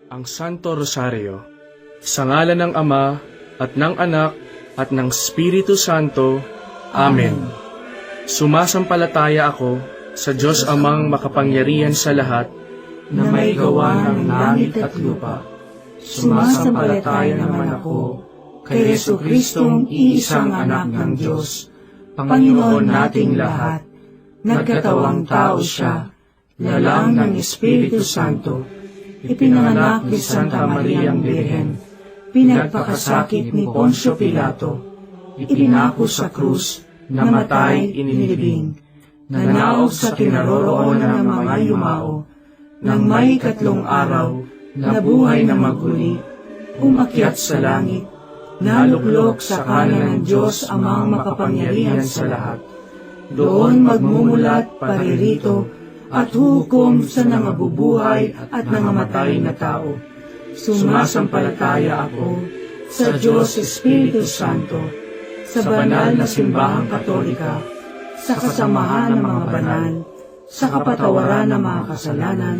Ang Santo Rosario. Sa ngalan ng Ama, at ng Anak, at ng Espiritu Santo. Amen. Sumasampalataya ako sa Diyos Amang makapangyarihan sa lahat, na may gawa ng langit at lupa. Sumasampalataya naman ako kay Jesucristong iisang anak ng Diyos, Panginoon nating lahat. Nagkatawang tao siya, lalang ng Espiritu Santo, ipinanganak ni Santa Mariang Birhen, pinagpakasakit ni Poncio Pilato, ipinako sa krus, namatay, inilibing, nanaog sa kinaroroonan ng mga yumao, nang may 3 araw, nabuhay na maguli, umakyat sa langit, naluklok sa kanan ng Diyos Amang makapangyarihan sa lahat. Doon magmumulat paririto at hukom sa nangabubuhay at nangamatay na tao. Sumasampalataya ako sa Diyos Espiritu Santo, sa banal na simbahang Katolika, sa kasamahan ng mga banal, sa kapatawaran ng mga kasalanan,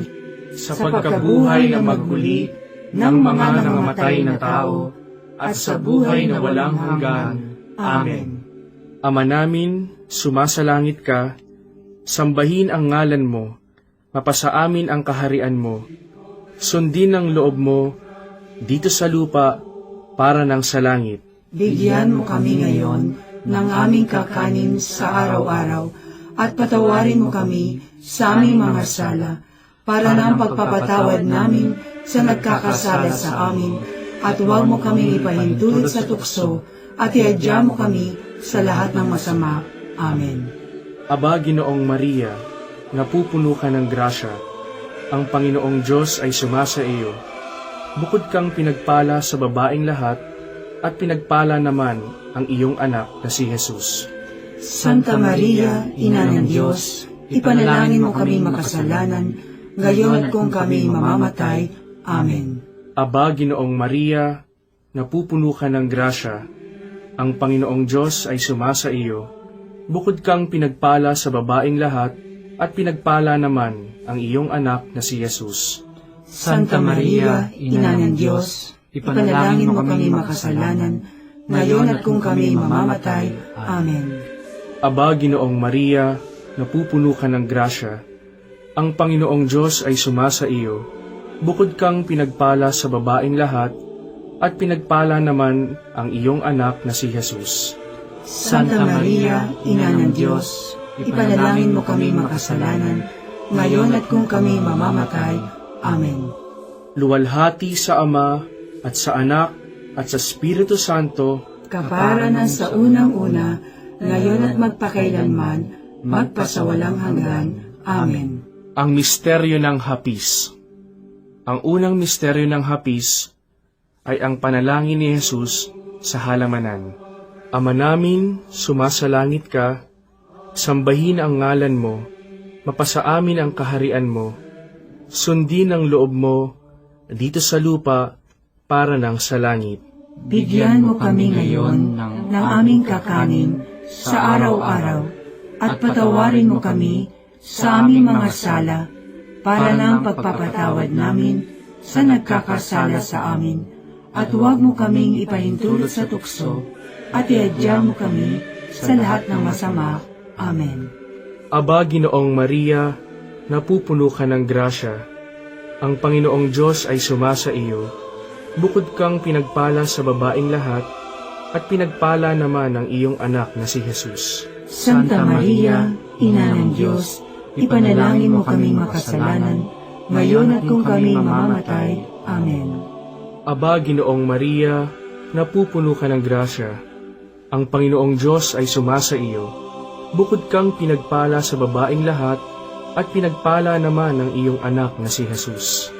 sa pagkabuhay na magmuli ng mga nangamatay na tao, at sa buhay na walang hanggan. Amen. Ama namin, sumasalangit ka, sambahin ang ngalan mo, mapasa amin ang kaharian mo, sundin ang loob mo, dito sa lupa, para ng sa langit. Bigyan mo kami ngayon ng aming kakanin sa araw-araw, at patawarin mo kami sa aming mga sala, para ng pagpapatawad namin sa nagkakasala sa amin, at huwag mo kaming ipahintulot sa tukso, at iadya mo kami sa lahat ng masama. Amen. Aba, Ginoong Maria, napupuno ka ng grasya, ang Panginoong Diyos ay sumasa iyo. Bukod kang pinagpala sa babaeng lahat, at pinagpala naman ang iyong anak na si Jesus. Santa Maria, Ina ng Diyos, ipanalangin mo kaming makasalanan, ngayon at kung kami mamamatay. Amen. Aba, Ginoong Maria, napupuno ka ng grasya, ang Panginoong Diyos ay sumasa iyo. Bukod kang pinagpala sa babaeng lahat, at pinagpala naman ang iyong anak na si Jesus. Santa Maria, Ina ng Diyos, ipanalangin mo kami makasalanan, ngayon at kung kami mamamatay. Amen. Aba, Ginoong Maria, napupuno ka ng grasya, ang Panginoong Diyos ay sumasa iyo. Bukod kang pinagpala sa babaeng lahat, at pinagpala naman ang iyong anak na si Jesus. Santa Maria, Ina ng Diyos, ipanalangin mo kami makasalanan, ngayon at kung kami mamamatay. Amen. Luwalhati sa Ama, at sa Anak, at sa Espiritu Santo, kapara na sa unang-una, ngayon at magpakailanman, magpasawalang hanggan. Amen. Ang misteryo ng hapis. Ang unang misteryo ng hapis ay ang panalangin ni Jesus sa halamanan. Ama namin, sumasalangit ka, sambahin ang ngalan mo, mapasa amin ang kaharian mo, sundin ang loob mo, dito sa lupa, para ng sa langit. Bigyan mo kami ngayon ng aming kakanin sa araw-araw, at patawarin mo kami sa aming mga sala, para ng pagpapatawad namin sa nagkakasala sa amin, at huwag mo kaming ipahintulot sa tukso, at iadya mo kami sa lahat ng masama. Amen. Aba, Ginoong Maria, napupuno ka ng grasya, ang Panginoong Diyos ay sumasa iyo. Bukod kang pinagpala sa babaeng lahat, at pinagpala naman ang iyong anak na si Jesus. Santa Maria, Ina ng Diyos, ipanalangin mo kaming makasalanan, ngayon at kung kami mamamatay. Amen. Aba, Ginoong Maria, napupuno ka ng grasya, ang Panginoong Diyos ay sumasa iyo. Bukod kang pinagpala sa babaeng lahat, at pinagpala naman ang iyong anak na si Jesus.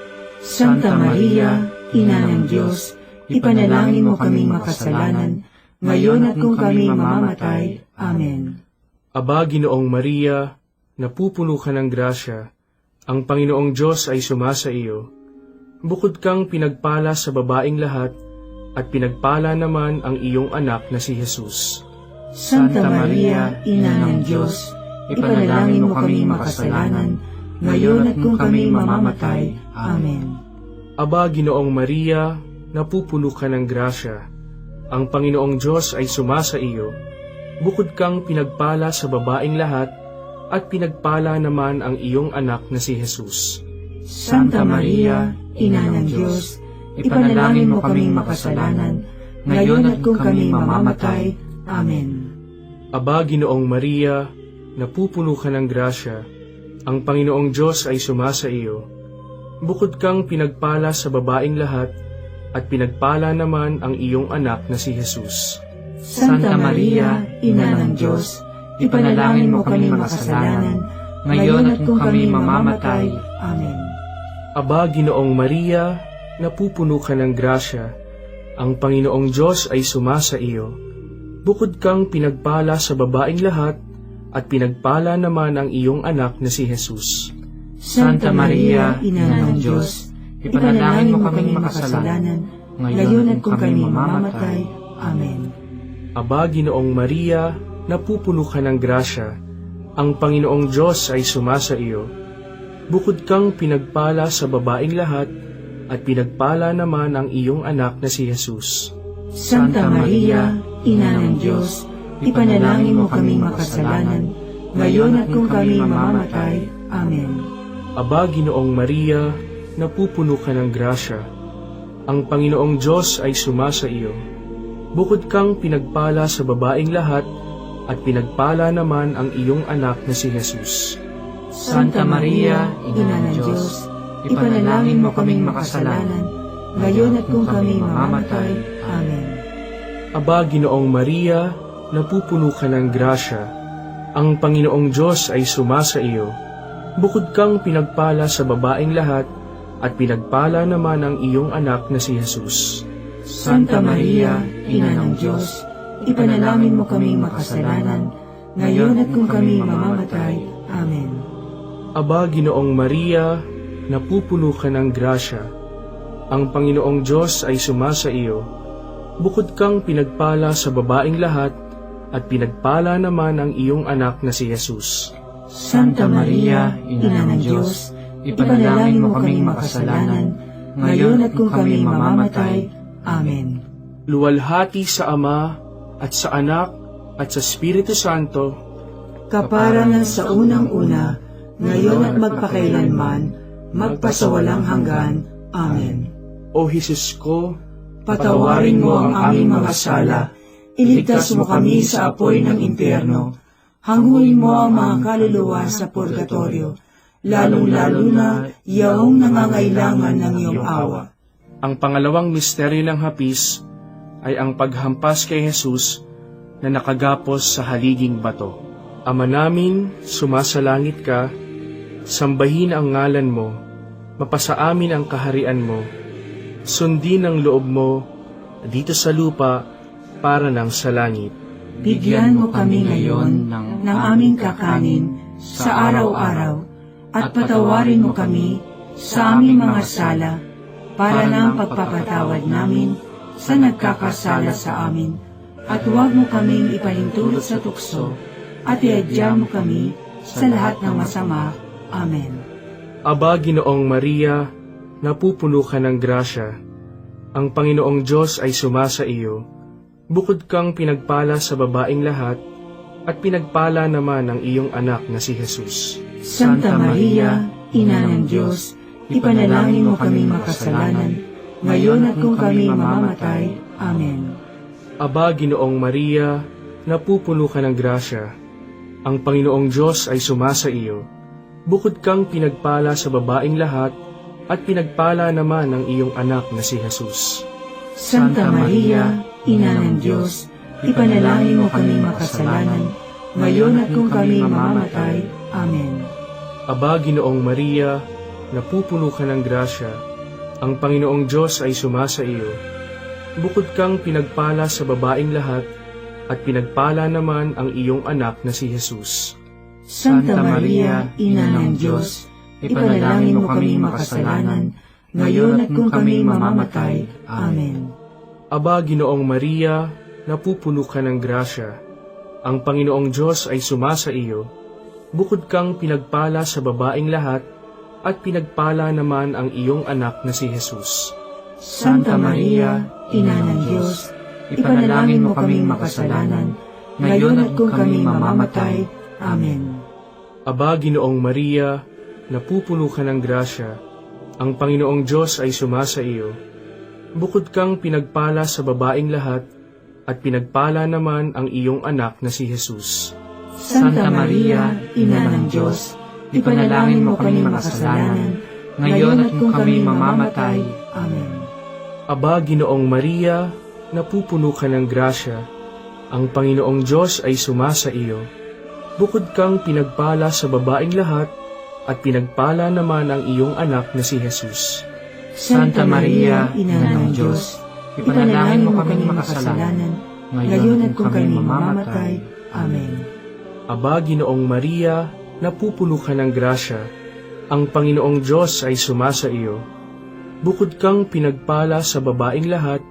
Santa Maria, Ina ng Diyos, ipanalangin mo kaming makasalanan, ngayon at kung kami mamamatay. Amen. Aba, Ginoong Maria, napupuno ka ng grasya, ang Panginoong Diyos ay sumasa iyo. Bukod kang pinagpala sa babaeng lahat, at pinagpala naman ang iyong anak na si Jesus. Santa Maria, Ina ng Diyos, ipanalangin mo kaming makasalanan, ngayon at kung kami mamamatay. Amen. Aba, Ginoong Maria, napupuno ka ng grasya. Ang Panginoong Diyos ay sumasa iyo. Bukod kang pinagpala sa babaeng lahat, at pinagpala naman ang iyong anak na si Jesus. Santa Maria, Ina ng Diyos, ipanalangin mo kaming makasalanan, ngayon at kung kami mamamatay. Amen. Aba, Ginoong Maria, napupuno ka ng grasya. Ang Panginoong Diyos ay sumasa iyo. Bukod kang pinagpala sa babaeng lahat, at pinagpala naman ang iyong anak na si Jesus. Santa Maria, Ina ng Diyos, ipanalangin mo kaming makasalanan, ngayon at kung kami mamamatay. Amen. Aba, Ginoong Maria, napupuno ka ng grasya. Ang Panginoong Diyos ay sumasa iyo. Bukod kang pinagpala sa babaeng lahat, at pinagpala naman ang iyong anak na si Jesus. Santa Maria, Ina ng Diyos, ipanalangin mo kaming makasalanan, ngayon at kung kami mamamatay. Amen. Aba, Ginoong Maria, napupuno ka ng grasya. Ang Panginoong Diyos ay sumasa iyo. Bukod kang pinagpala sa babaeng lahat, at pinagpala naman ang iyong anak na si Jesus. Santa Maria, Ina ng Diyos, ipanalangin mo kaming makasalanan, ngayon at kung kami mamamatay. Amen. Aba, Ginoong Maria, napupuno ka ng grasya. Ang Panginoong Diyos ay sumasa iyo. Bukod kang pinagpala sa babaeng lahat, at pinagpala naman ang iyong anak na si Jesus. Santa Maria, Ina ng Diyos, ipanalangin mo kaming makasalanan, ngayon at kung kami mamamatay. Amen. Aba, Ginoong Maria, napupuno ka ng grasya. Ang Panginoong Diyos ay sumasa iyo. Bukod kang pinagpala sa babaeng lahat, at pinagpala naman ang iyong anak na si Jesus. Santa Maria, Ina ng Diyos, ipanalangin mo kaming makasalanan, ngayon at kung kami mamamatay. Amen. Aba, Ginoong Maria, napupuno ka ng grasya. Ang Panginoong Diyos ay sumasa iyo. Bukod kang pinagpala sa babaeng lahat, at pinagpala naman ang iyong anak na si Jesus. Santa Maria, Ina ng Diyos, ipanalangin mo kaming makasalanan, ngayon at kung kami mamamatay. Amen. Luwalhati sa Ama, at sa Anak, at sa Espiritu Santo, kaparangan sa unang-una, ngayon at magpakailanman, magpasawalang hanggan. Amen. O Jesus ko, Patawarin mo ang aming mga sala, iligtas mo kami sa apoy ng impyerno, hanguin mo ang mga kaluluwa sa purgatorio, lalong-lalo na yaong nangangailangan ng iyong awa. ang pangalawang misteryo ng hapis ay ang paghampas kay Jesus na nakagapos sa haliging bato. Ama namin, sumasalangit ka, sambahin ang ngalan mo, mapasa amin ang kaharian mo, sundin ang loob mo dito sa lupa para nang sa langit. Bigyan mo kami ngayon ng aming kakanin sa araw-araw at patawarin mo kami sa aming mga sala para ng pagpapatawad namin sa nagkakasala sa amin, at huwag mo kaming ipahintulot sa tukso at iadya mo kami sa lahat ng masama. Amen. Aba, Ginoong Maria, napupuno ka ng grasya. Ang Panginoong Diyos ay sumasa iyo. Bukod kang pinagpala sa babaeng lahat, at pinagpala naman ang iyong anak na si Jesus. Santa Maria, Ina ng Diyos, ipanalangin mo kaming makasalanan, ngayon at kung kami mamamatay. Amen. Aba, Ginoong Maria, napupuno ka ng grasya. Ang Panginoong Diyos ay sumasa iyo. Bukod kang pinagpala sa babaeng lahat, at pinagpala naman ang iyong anak na si Jesus. Santa Maria, Ina ng Diyos, ipanalangin mo kaming makasalanan, ngayon at kung kami mamamatay. Amen. Aba, Ginoong Maria, napupuno ka ng grasya. Ang Panginoong Diyos ay sumasa iyo. Bukod kang pinagpala sa babaeng lahat, at pinagpala naman ang iyong anak na si Jesus. Santa Maria, Ina ng Diyos, ipanalangin mo kaming makasalanan, ngayon at kung kami mamamatay. Amen. Aba, Ginoong Maria, napupuno ka ng grasya. Ang Panginoong Diyos ay sumasa iyo. Bukod kang pinagpala sa babaeng lahat, at pinagpala naman ang iyong anak na si Jesus. Santa Maria, Ina ng Diyos, ipanalangin mo kaming makasalanan, ngayon at kung kami mamamatay. Amen. Aba, Ginoong Maria, napupuno ka ng grasya, ang Panginoong Diyos ay sumasa iyo. Bukod kang pinagpala sa babaeng lahat, at pinagpala naman ang iyong anak na si Jesus. Santa Maria, Ina ng Diyos, ipanalangin mo kami makasalanan, ngayon at kung kami mamamatay. Amen. Aba, Ginoong Maria, napupuno ka ng grasya, ang Panginoong Diyos ay sumasa iyo. Bukod kang pinagpala sa babaeng lahat, at pinagpala naman ang iyong anak na si Jesus. Santa Maria, Ina ng Diyos, ipanalangin mo kami makasalanan, ngayon at kung kami mamamatay. Amen. Aba, Ginoong Maria, napupuno ka ng grasya, ang Panginoong Diyos ay sumasa iyo. Bukod kang pinagpala sa babaeng lahat,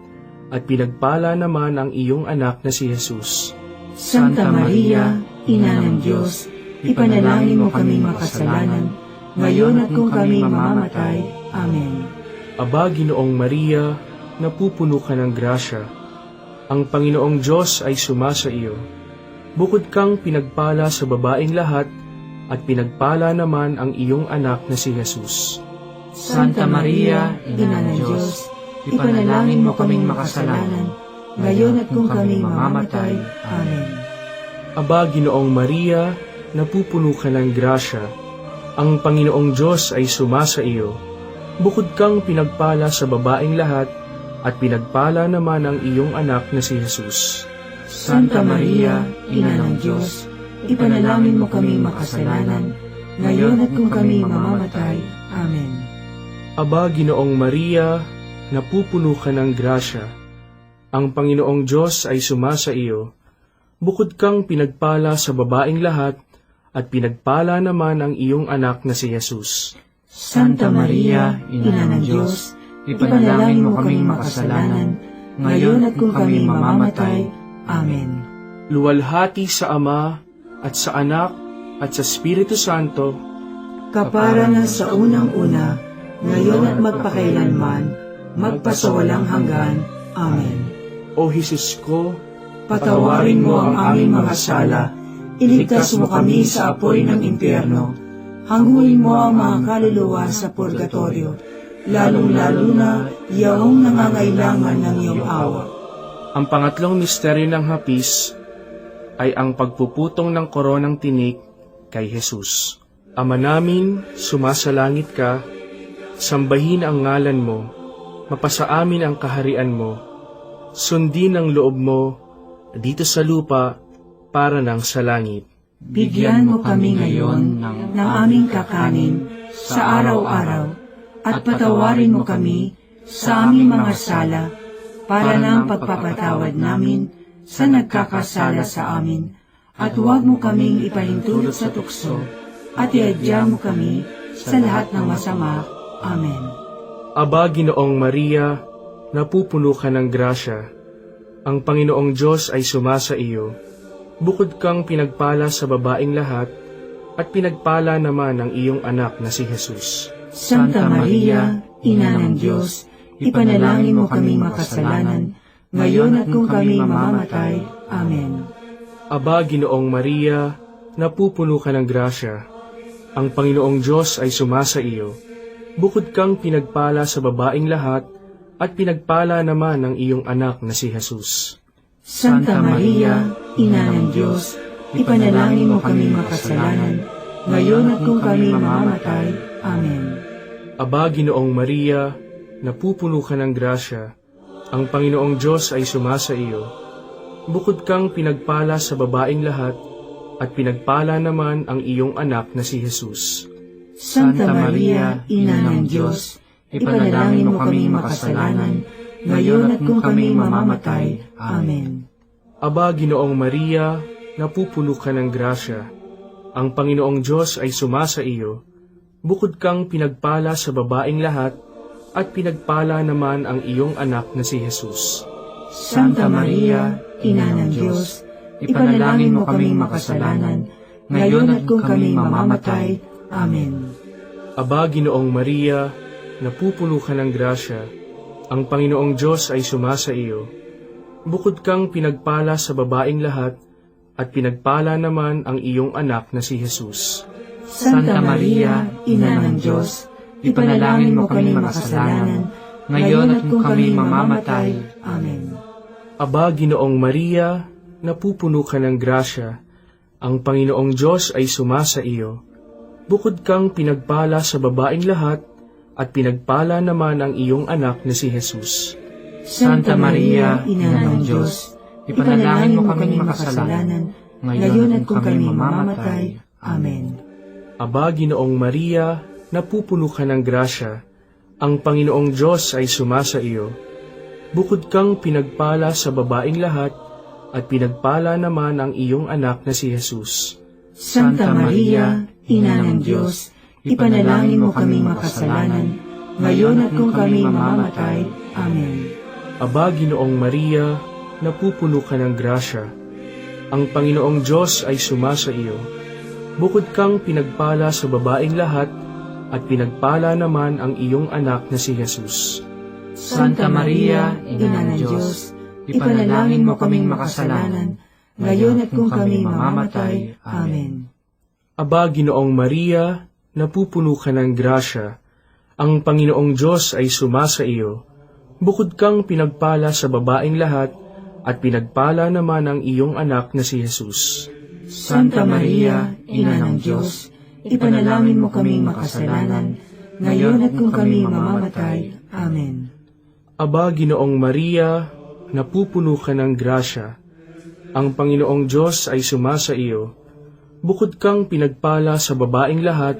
at pinagpala naman ang iyong anak na si Jesus. Santa Maria, Ina ng Diyos, ipanalangin mo kaming makasalanan, ngayon at kung kami mamamatay. Amen. Aba, Ginoong Maria, napupuno ka ng grasya, ang Panginoong Diyos ay sumasa iyo. Bukod kang pinagpala sa babaeng lahat, at pinagpala naman ang iyong anak na si Jesus. Santa Maria, Ina ng Diyos, ipanalangin mo kaming makasalanan, ngayon at kung kami mamamatay. Amen. Aba, Ginoong Maria, napupuno ka ng grasya, ang Panginoong Diyos ay sumasa iyo. Bukod kang pinagpala sa babaeng lahat, at pinagpala naman ang iyong anak na si Jesus. Santa Maria, Ina ng Diyos, ipanalangin mo kaming makasalanan, ngayon at kung kami mamamatay. Amen. Aba, Ginoong Maria, napupuno ka ng grasya, ang Panginoong Diyos ay sumasa iyo. Bukod kang pinagpala sa babaeng lahat, at pinagpala naman ang iyong anak na si Jesus. Santa Maria, Ina ng Diyos, ipanalangin mo kaming makasalanan, ngayon at kung kami mamamatay. Amen. Luwalhati sa Ama, at sa Anak, at sa Espiritu Santo, kapara na sa unang-una, ngayon at magpakailanman, magpasawalang hanggan. Amen. O Jesus ko, Patawarin mo ang aming mga sala, iligtas mo kami sa apoy ng impyerno, hanguin mo ang mga kaluluwa sa purgatorio, lalong-lalo na yaong nangangailangan ng iyong awa. ang pangatlong misteryo ng hapis ay ang pagpuputong ng koronang tinik kay Jesus. Ama namin, sumasalangit ka, sambahin ang ngalan mo, mapasa amin ang kaharian mo, sundin ang loob mo, dito sa lupa, para nang sa langit. Bigyan mo kami ngayon ng aming kakanin sa araw-araw, at patawarin mo kami sa aming mga sala, para ng pagpapatawad namin sa nagkakasala sa amin, at huwag mo kaming ipahintulot sa tukso, at iadya mo kami sa lahat ng masama. Amen. Aba, Ginoong Maria, napupuno ka ng grasya, ang Panginoong Diyos ay sumasa iyo. Bukod kang pinagpala sa babaeng lahat, at pinagpala naman ang iyong anak na si Jesus. Santa Maria, Ina ng Diyos, ipanalangin mo kaming makasalanan, ngayon at kung kami mamamatay. Amen. Aba, Ginoong Maria, napupuno ka ng grasya, ang Panginoong Diyos ay sumasa iyo. Bukod kang pinagpala sa babaeng lahat, at pinagpala naman ang iyong anak na si Jesus. Santa Maria, Ina ng Diyos, ipanalangin mo kaming makasalanan, ngayon at kung kami mamamatay. Amen. Aba, Ginoong Maria, napupuno ka ng grasya, ang Panginoong Diyos ay sumasa iyo. Bukod kang pinagpala sa babaeng lahat, at pinagpala naman ang iyong anak na si Jesus. Santa Maria, Ina ng Diyos, ipanalangin mo kaming makasalanan, ngayon at kung kami mamamatay. Amen. Aba, Ginoong Maria, napupuno ka ng grasya, ang Panginoong Diyos ay sumasa iyo. Bukod kang pinagpala sa babaeng lahat, at pinagpala naman ang iyong anak na si Jesus. Santa Maria, Ina ng Diyos, ipanalangin mo kaming makasalanan, ngayon at kung kami mamamatay. Amen. Aba, Ginoong Maria, napupuno ka ng grasya, ang Panginoong Diyos ay sumasa iyo. Bukod kang pinagpala sa babaeng lahat, at pinagpala naman ang iyong anak na si Jesus. Santa Maria, Ina ng Diyos, ipanalangin mo kami makasalanan, ngayon at kung kami mamamatay. Amen. Aba, Ginoong Maria, napupuno ka ng grasya, ang Panginoong Diyos ay sumasa iyo. Bukod kang pinagpala sa babaeng lahat, at pinagpala naman ang iyong anak na si Jesus. Santa Maria, Ina ng Diyos, ipanalangin mo kami makasalanan, ngayon at kung kami mamamatay. Amen. Aba, Ginoong Maria, napupuno ka ng grasya, ang Panginoong Diyos ay sumasa iyo. Bukod kang pinagpala sa babaeng lahat, at pinagpala naman ang iyong anak na si Jesus. Santa Maria, Ina ng Diyos, ipanalangin mo kami makasalanan, ngayon at kung kami mamamatay. Amen. Aba, Ginoong Maria, napupuno ka ng grasya, ang Panginoong Diyos ay sumasa iyo. Bukod kang pinagpala sa babaeng lahat, at pinagpala naman ang iyong anak na si Jesus. Santa Maria, Ina ng Diyos, ipanalangin mo kaming makasalanan, ngayon at kung kami mamamatay. Amen. Aba, Ginoong Maria, napupuno ka ng grasya, ang Panginoong Diyos ay sumasa iyo. Bukod kang pinagpala sa babaeng lahat, at pinagpala naman ang iyong anak na si Jesus. Santa Maria, Ina ng Diyos, ipanalangin mo kaming makasalanan, ngayon at kung kami mamamatay. Amen. Aba, Ginoong Maria, napupuno ka ng grasya, ang Panginoong Diyos ay sumasa iyo. Bukod kang pinagpala sa babaeng lahat,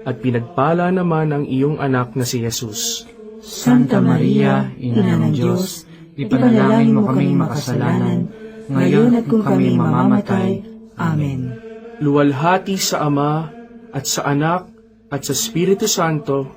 at pinagpala naman ang iyong anak na si Jesus. Santa Maria, Ina ng Diyos, ipanalangin mo kaming makasalanan, ngayon at kung kami mamamatay. Amen. Luwalhati sa Ama, at sa Anak, at sa Espiritu Santo,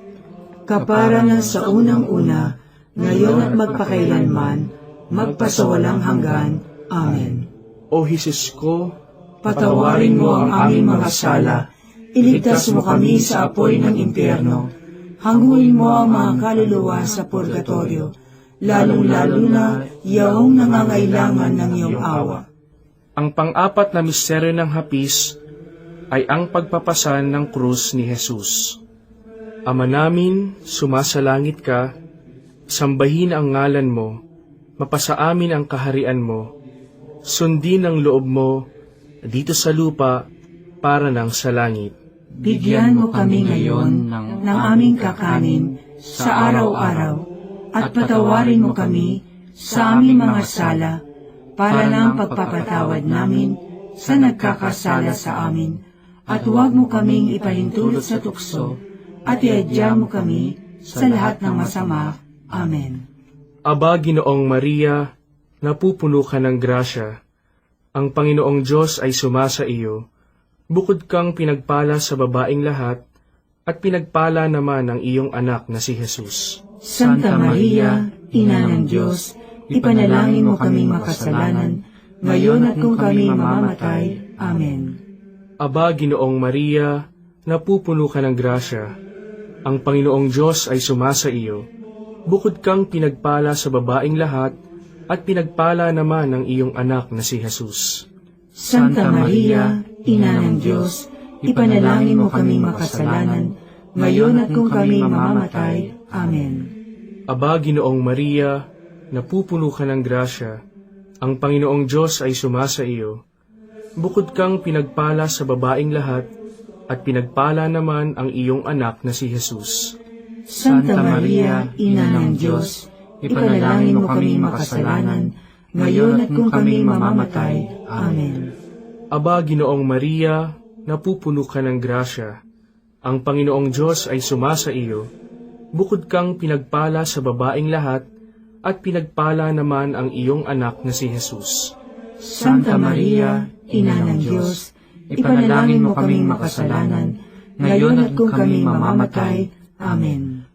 kapara na sa unang-una, ngayon at magpakailanman, magpasawalang hanggan. Amen. O Jesus ko, Patawarin mo ang aming mga sala, iligtas mo kami sa apoy ng impyerno, hanguin mo ang mga kaluluwa sa purgatorio, lalong-lalo na yaong nangangailangan ng iyong awa. ang pang-apat na misteryo ng hapis ay ang pagpapasan ng krus ni Jesus. Ama namin, sumasalangit ka, sambahin ang ngalan mo, mapasa amin ang kaharian mo, sundin ang loob mo dito sa lupa para ng sa langit. Bigyan mo kami ngayon ng aming kakanin sa araw-araw, at patawarin mo kami sa aming mga sala, para ng pagpapatawad namin sa nagkakasala sa amin, at huwag mo kaming ipahintulot sa tukso, at iadya mo kami sa lahat ng masama. Amen. Aba, Ginoong Maria, napupuno ka ng grasya, ang Panginoong Diyos ay sumasa iyo. Bukod kang pinagpala sa babaeng lahat, at pinagpala naman ang iyong anak na si Jesus. Santa Maria, Ina ng Diyos, ipanalangin mo kaming makasalanan, ngayon at kung kami mamamatay. Amen. Aba, Ginoong Maria, napupuno ka ng grasya, ang Panginoong Diyos ay sumasa iyo. Bukod kang pinagpala sa babaeng lahat, at pinagpala naman ang iyong anak na si Jesus. Santa Maria, Ina ng Diyos, ipanalangin mo kaming makasalanan, ngayon at kung kami mamamatay. Amen. Aba, Ginoong Maria, napupuno ka ng grasya, ang Panginoong Diyos ay sumasa iyo. Bukod kang pinagpala sa babaeng lahat, at pinagpala naman ang iyong anak na si Jesus. Santa Maria, Ina ng Diyos, ipanalangin mo kaming makasalanan, ngayon at kung kami mamamatay. Amen. Aba, Ginoong Maria, napupuno ka ng grasya, ang Panginoong Diyos ay sumasa iyo. Bukod kang pinagpala sa babaeng lahat, at pinagpala naman ang iyong anak na si Jesus. Santa Maria, Ina ng Diyos, ipanalangin mo kaming makasalanan, ngayon at kung kami mamamatay. Amen.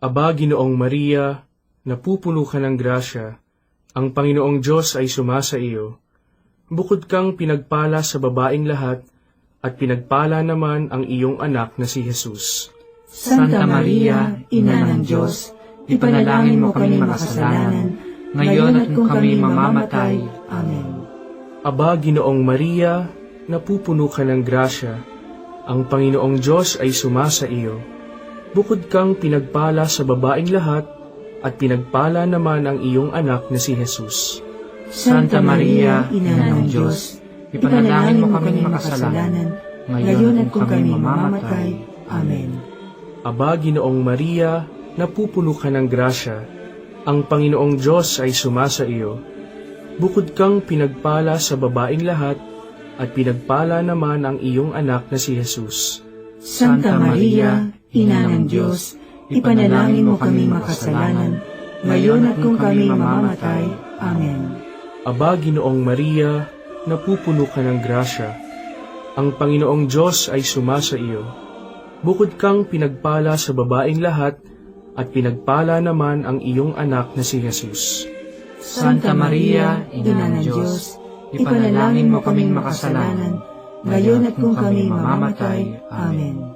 Aba, Ginoong Maria, napupuno ka ng grasya, ang Panginoong Diyos ay sumasa iyo. Bukod kang pinagpala sa babaeng lahat, at pinagpala naman ang iyong anak na si Jesus. Santa Maria, Ina ng Diyos, ipanalangin mo kami makasalanan, ngayon at kung kami mamamatay. Amen. Aba, Ginoong Maria, napupuno ka ng grasya, ang Panginoong Diyos ay sumasa iyo. Bukod kang pinagpala sa babaeng lahat, at pinagpala naman ang iyong anak na si Jesus. Santa Maria, Ina ng Diyos, ipanalangin mo kami makasalanan, ngayon at kung kami mamamatay. Amen. Aba, Ginoong Maria, napupuno ka ng grasya, ang Panginoong Diyos ay sumasa iyo. Bukod kang pinagpala sa babaeng lahat, at pinagpala naman ang iyong anak na si Jesus. Santa Maria, Ina ng Diyos, ipanalangin mo kami makasalanan, ngayon at kung kami mamamatay. Amen. Aba, Ginoong Maria, napupuno ka ng grasya, ang Panginoong Diyos ay sumasa iyo. Bukod kang pinagpala sa babaeng lahat, at pinagpala naman ang iyong anak na si Jesus. Santa Maria, Ina ng Diyos, ipanalangin mo kaming makasalanan, ngayon at kung kami mamamatay. Amen.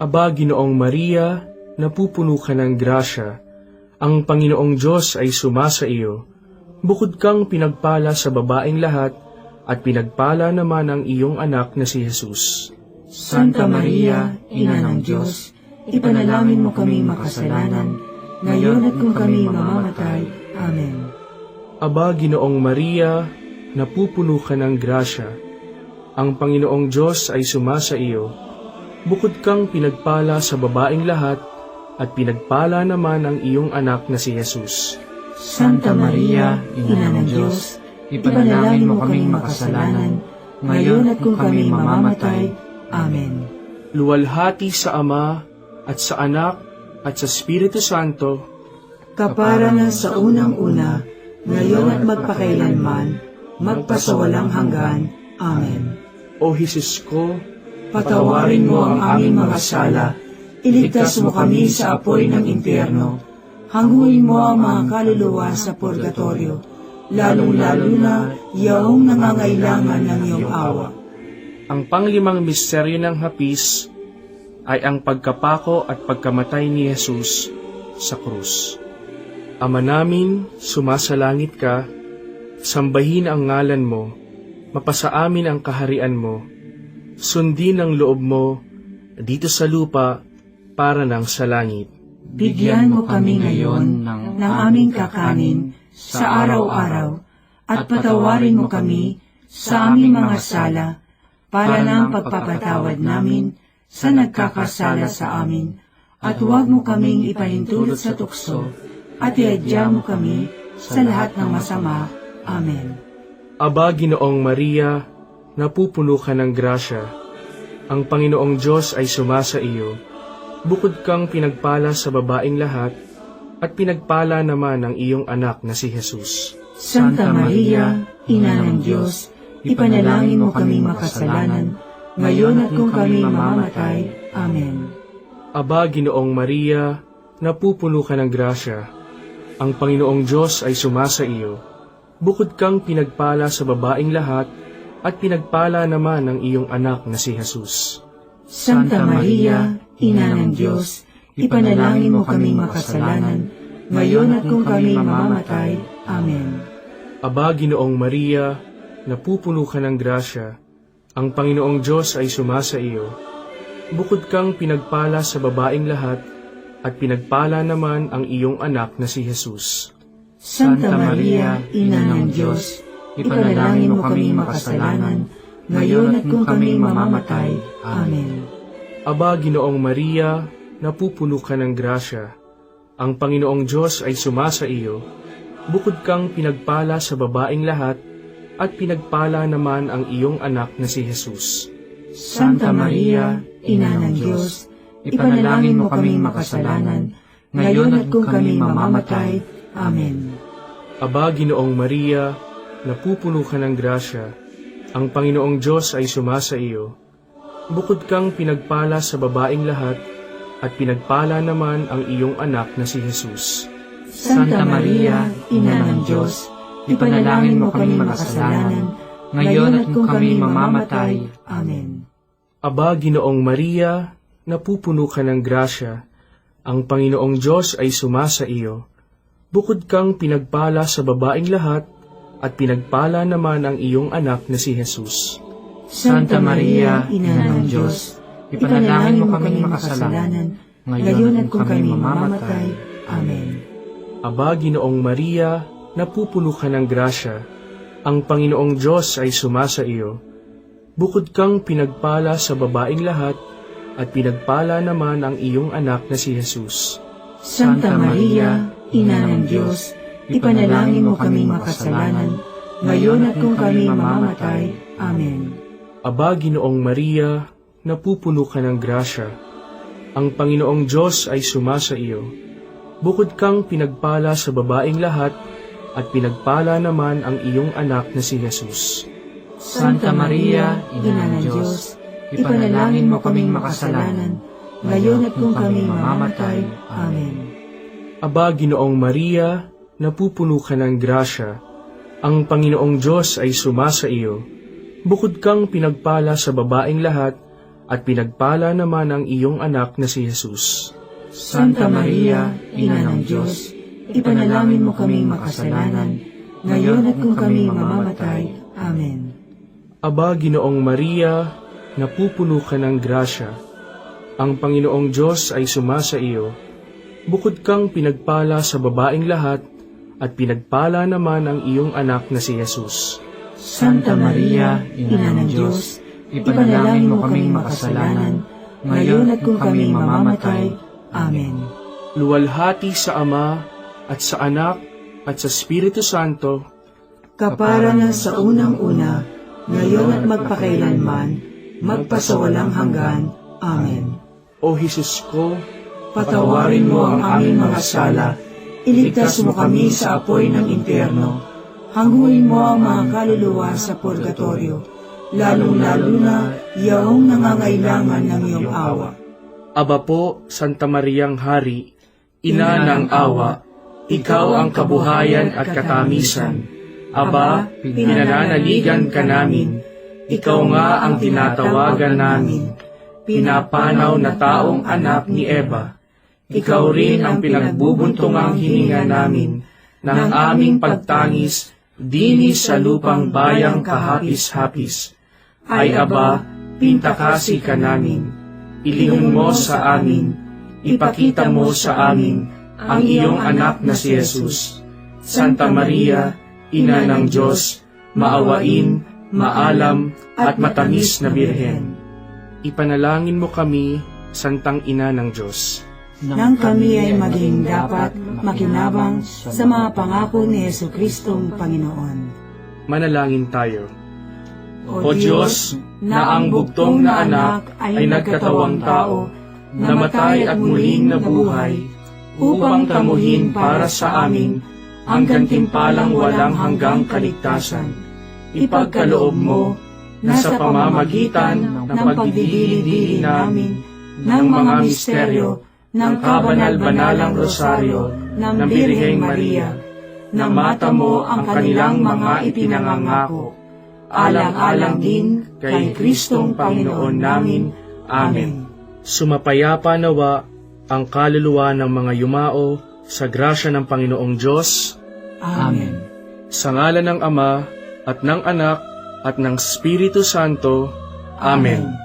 Aba, Ginoong Maria, napupuno ka ng grasya, ang Panginoong Diyos ay sumasa iyo. Bukod kang pinagpala sa babaeng lahat, at pinagpala naman ang iyong anak na si Jesus. Santa Maria, Ina ng Diyos, ipanalangin mo kaming makasalanan, ngayon at kung kami mamamatay. Amen. Aba, Ginoong Maria, napupuno ka ng grasya, ang Panginoong Diyos ay sumasa iyo. Bukod kang pinagpala sa babaeng lahat, at pinagpala naman ang iyong anak na si Jesus. Santa Maria, Ina ng Diyos, ipanalangin mo kaming makasalanan, ngayon at kung kami mamamatay. Amen. Luwalhati sa Ama, at sa Anak, at sa Espiritu Santo, kapara na sa unang-una, ngayon at magpakailanman, magpasawalang hanggan. Amen. O Jesus ko, Patawarin mo ang aming mga sala, iligtas mo kami sa apoy ng impyerno, hanguin mo ang mga kaluluwa sa purgatorio, lalong-lalo na yaong nangangailangan ng iyong awa. ang panglimang misteryo ng hapis ay ang pagkapako at pagkamatay ni Jesus sa krus. Ama namin, sumasalangit ka, sambahin ang ngalan mo, mapasa amin ang kaharian mo, sundin ang loob mo dito sa lupa para nang sa langit. Bigyan mo kami ngayon ng aming kakanin sa araw-araw, at patawarin mo kami sa aming mga sala, para ng pagpapatawad namin sa nagkakasala sa amin, at huwag mo kaming ipahintulot sa tukso, at iadya mo kami sa lahat ng masama. Amen. Aba, Ginoong Maria, napupuno ka ng grasya, ang Panginoong Diyos ay sumasa iyo. Bukod kang pinagpala sa babaeng lahat, at pinagpala naman ang iyong anak na si Jesus. Santa Maria, Ina ng Diyos, ipanalangin mo kaming makasalanan, ngayon at kung kami mamamatay. Amen. Aba, Ginoong Maria, napupuno ka ng grasya, ang Panginoong Diyos ay sumasa iyo. Bukod kang pinagpala sa babaeng lahat, at pinagpala naman ang iyong anak na si Jesus. Santa Maria, Ina ng Diyos, ipanalangin mo kaming makasalanan, ngayon at kung kami mamamatay. Amen. Aba, Ginoong Maria, napupuno ka ng grasya, ang Panginoong Diyos ay sumasa iyo. Bukod kang pinagpala sa babaeng lahat, at pinagpala naman ang iyong anak na si Jesus. Santa Maria, Ina ng Diyos, ipanalangin mo kaming makasalanan, ngayon at kung kami mamamatay. Amen. Aba, Ginoong Maria, napupuno ka ng grasya, ang Panginoong Diyos ay sumasa iyo. Bukod kang pinagpala sa babaeng lahat, at pinagpala naman ang iyong anak na si Jesus. Santa Maria, Ina ng Diyos, ipanalangin mo kaming makasalanan, ngayon at kung kami mamamatay. Amen. Aba, Ginoong Maria, napupuno ka ng grasya, ang Panginoong Diyos ay sumasa iyo. Bukod kang pinagpala sa babaeng lahat, at pinagpala naman ang iyong anak na si Jesus. Santa Maria, Ina ng Diyos, ipanalangin mo kaming makasalanan, ngayon at kung kami mamamatay. Amen. Aba, Ginoong Maria, napupuno ka ng grasya, ang Panginoong Diyos ay sumasa iyo. Bukod kang pinagpala sa babaeng lahat, at pinagpala naman ang iyong anak na si Jesus. Santa Maria, Ina ng Diyos, ipanalangin mo kaming makasalanan, ngayon at kung kami mamamatay. Amen. Aba, Ginoong Maria, napupuno ka ng grasya, ang Panginoong Diyos ay sumasa iyo. Bukod kang pinagpala sa babaeng lahat, at pinagpala naman ang iyong anak na si Jesus. Santa Maria, Ina ng Diyos, ipanalangin mo kaming makasalanan, ngayon at kung kami mamamatay. Amen. Aba, Ginoong Maria, napupuno ka ng grasya, ang Panginoong Diyos ay sumasa iyo. Bukod kang pinagpala sa babaeng lahat, at pinagpala naman ang iyong anak na si Jesus. Santa Maria, Ina ng Diyos, ipanalangin mo kaming makasalanan, ngayon at kung kami mamamatay. Amen. Aba, Ginoong Maria, napupuno ka ng grasya, ang Panginoong Diyos ay sumasa iyo. Bukod kang pinagpala sa babaeng lahat, at pinagpala naman ang iyong anak na si Jesus. Santa Maria, Ina ng Diyos, ipanalangin mo kaming makasalanan, ngayon at kung kami mamamatay. Amen. Aba, Ginoong Maria, napupuno ka ng grasya, ang Panginoong Diyos ay sumasa iyo. Bukod kang pinagpala sa babaeng lahat, at pinagpala naman ang iyong anak na si Jesus. Santa Maria, Ina ng Diyos, ipanalangin mo kaming makasalanan, ngayon at kung kami mamamatay. Amen. Luwalhati sa Ama, at sa Anak, at sa Espiritu Santo, Kapara na sa unang-una, ngayon at magpakailanman, magpasawalang hanggan. Amen. O Jesus ko, Patawarin mo ang aming mga sala, iligtas mo kami sa apoy ng impyerno, hanguin mo ang mga kaluluwa sa purgatorio, lalong-lalo na yaong nangangailangan ng iyong awa. Aba po, Santa Mariang Hari, Ina ng awa, ikaw ang kabuhayan at katamisan. Aba, pinananaligan ka namin, ikaw nga ang tinatawagan namin, pinapanaw na taong anak ni Eva. Ikaw rin ang pinagbubuntungang hininga namin ng aming pagtangis dini sa lupang bayang kahapis-hapis. Ay Aba, pintakasi ka namin, ilingon mo sa amin, ipakita mo sa amin ang iyong anak na si Jesus. Santa Maria, Ina ng Diyos, maawain, maalam at matamis na Birhen. Ipanalangin mo kami, Santang Ina ng Diyos, Nang kami ay maging dapat makinabang sa mga pangako ni Jesucristong Panginoon. manalangin tayo. O Diyos, na ang bugtong na anak ay nagkatawang tao, namatay at muling nabuhay, upang tamuhin para sa amin ang gantimpalang walang hanggang kaligtasan. Ipagkaloob mo na sa pamamagitan ng pagdidili-dili namin ng mga misteryo ng kabanal-banalang rosaryo ng Birheng Maria, na mata mo ang kanilang mga ipinangangako, alang-alang din kay Kristong Panginoon namin. Amen. Sumapayapa nawa ang kaluluwa ng mga yumao sa grasya ng Panginoong Diyos, Amen. sa ngalan ng Ama, at ng Anak, at ng Espiritu Santo. Amen.